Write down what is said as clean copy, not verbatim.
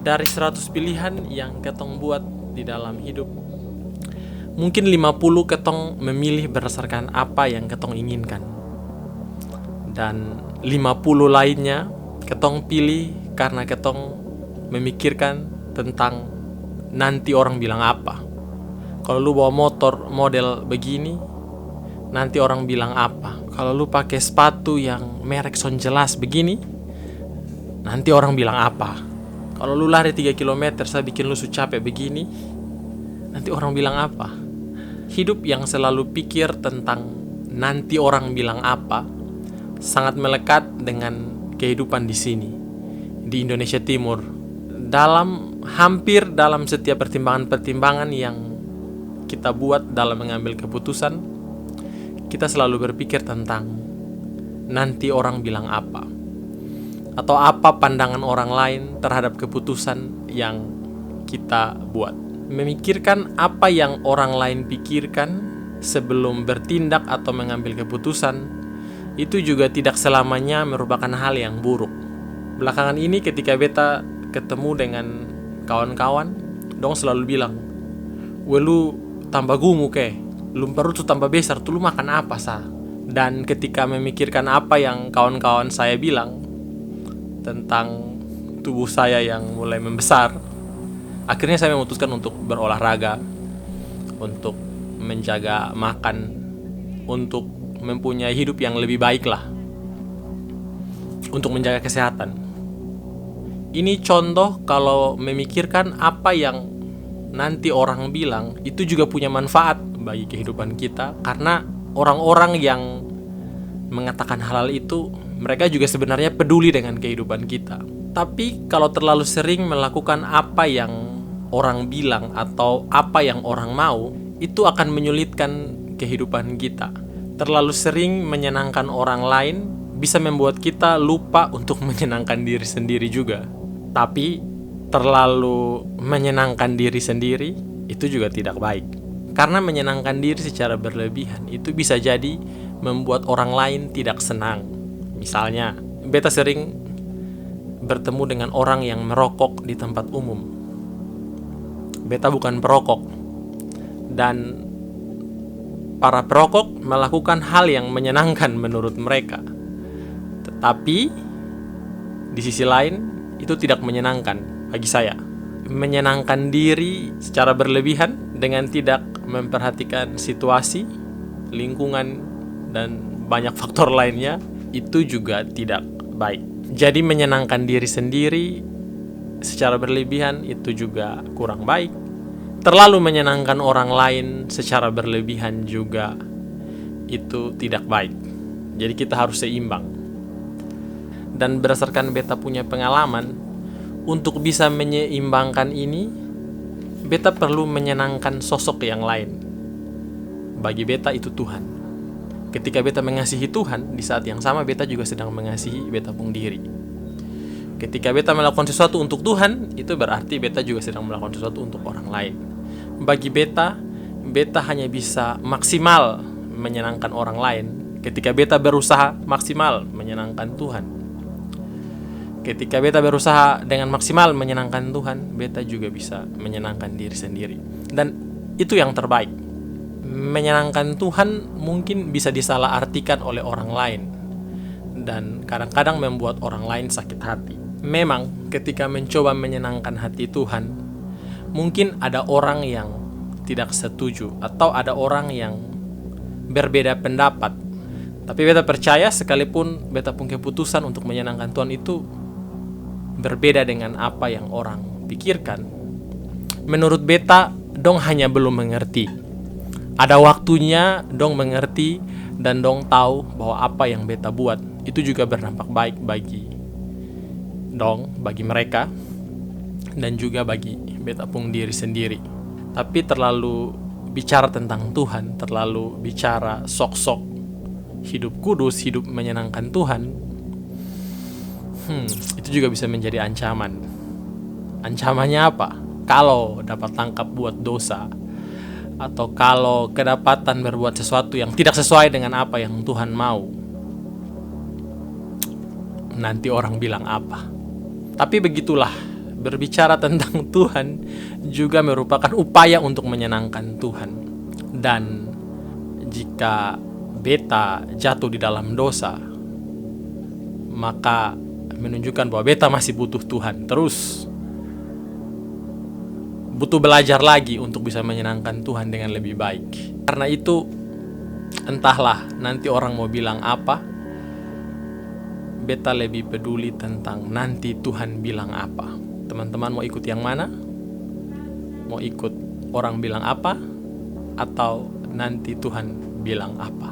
Dari 100 pilihan yang ketong buat di dalam hidup, mungkin 50 ketong memilih berdasarkan apa yang ketong inginkan. Dan 50 lainnya ketong pilih karena ketong memikirkan tentang nanti orang bilang apa. Kalau lu bawa motor model begini, nanti orang bilang apa. Kalau lu pakai sepatu yang merek son jelas begini, nanti orang bilang apa. Kalau lu lari 3 km saya bikin lu capek begini, nanti orang bilang apa. Hidup yang selalu pikir tentang nanti orang bilang apa sangat melekat dengan kehidupan di sini, di Indonesia Timur. Hampir dalam setiap pertimbangan-pertimbangan yang kita buat dalam mengambil keputusan, kita selalu berpikir tentang nanti orang bilang apa, atau apa pandangan orang lain terhadap keputusan yang kita buat. Memikirkan apa yang orang lain pikirkan sebelum bertindak atau mengambil keputusan, itu juga tidak selamanya merupakan hal yang buruk. Belakangan ini ketika beta ketemu dengan kawan-kawan, dong selalu bilang, "Weh lu tambah gemuk lu perut tuh tambah besar tuh, lu makan apa sah?" Dan ketika memikirkan apa yang kawan-kawan saya bilang tentang tubuh saya yang mulai membesar, akhirnya saya memutuskan untuk berolahraga, untuk menjaga makan, untuk mempunyai hidup yang lebih baik lah, untuk menjaga kesehatan. Ini contoh kalau memikirkan apa yang nanti orang bilang itu juga punya manfaat bagi kehidupan kita, karena orang-orang yang mengatakan hal itu, mereka juga sebenarnya peduli dengan kehidupan kita. Tapi kalau terlalu sering melakukan apa yang orang bilang atau apa yang orang mau, itu akan menyulitkan kehidupan kita. Terlalu sering menyenangkan orang lain bisa membuat kita lupa untuk menyenangkan diri sendiri juga. Tapi terlalu menyenangkan diri sendiri itu juga tidak baik. Karena menyenangkan diri secara berlebihan itu bisa jadi membuat orang lain tidak senang. Misalnya, beta sering bertemu dengan orang yang merokok di tempat umum. Beta bukan perokok, dan para perokok melakukan hal yang menyenangkan menurut mereka. Tetapi di sisi lain itu tidak menyenangkan bagi saya. Menyenangkan diri secara berlebihan dengan tidak memperhatikan situasi, lingkungan, dan banyak faktor lainnya, itu juga tidak baik. Jadi menyenangkan diri sendiri secara berlebihan itu juga kurang baik. Terlalu menyenangkan orang lain secara berlebihan juga itu tidak baik. Jadi kita harus seimbang. Dan berdasarkan beta punya pengalaman, untuk bisa menyeimbangkan ini, beta perlu menyenangkan sosok yang lain. Bagi beta itu Tuhan. Ketika beta mengasihi Tuhan, di saat yang sama beta juga sedang mengasihi beta pun diri. Ketika beta melakukan sesuatu untuk Tuhan, itu berarti beta juga sedang melakukan sesuatu untuk orang lain. Bagi beta hanya bisa maksimal menyenangkan orang lain ketika beta berusaha maksimal menyenangkan Tuhan. Ketika beta berusaha dengan maksimal menyenangkan Tuhan, beta juga bisa menyenangkan diri sendiri. Dan itu yang terbaik. Menyenangkan Tuhan mungkin bisa disalahartikan oleh orang lain, dan kadang-kadang membuat orang lain sakit hati. Memang ketika mencoba menyenangkan hati Tuhan, mungkin ada orang yang tidak setuju atau ada orang yang berbeda pendapat. Tapi beta percaya sekalipun beta punya keputusan untuk menyenangkan Tuhan itu berbeda dengan apa yang orang pikirkan, menurut beta dong hanya belum mengerti. Ada waktunya dong mengerti dan dong tahu bahwa apa yang beta buat itu juga berdampak baik bagi mereka dan juga bagi beta pun diri sendiri. Tapi terlalu bicara tentang Tuhan, terlalu bicara sok-sok hidup kudus, hidup menyenangkan Tuhan, itu juga bisa menjadi ancaman. Ancamannya apa? Kalau dapat tangkap buat dosa, atau kalau kedapatan berbuat sesuatu yang tidak sesuai dengan apa yang Tuhan mau, nanti orang bilang apa. Tapi begitulah berbicara tentang Tuhan juga merupakan upaya untuk menyenangkan Tuhan. Dan jika beta jatuh di dalam dosa, maka menunjukkan bahwa beta masih butuh Tuhan, terus butuh belajar lagi untuk bisa menyenangkan Tuhan dengan lebih baik. Karena itu, entahlah nanti orang mau bilang apa, beta lebih peduli tentang nanti Tuhan bilang apa. Teman-teman mau ikut yang mana? Mau ikut orang bilang apa, atau nanti Tuhan bilang apa?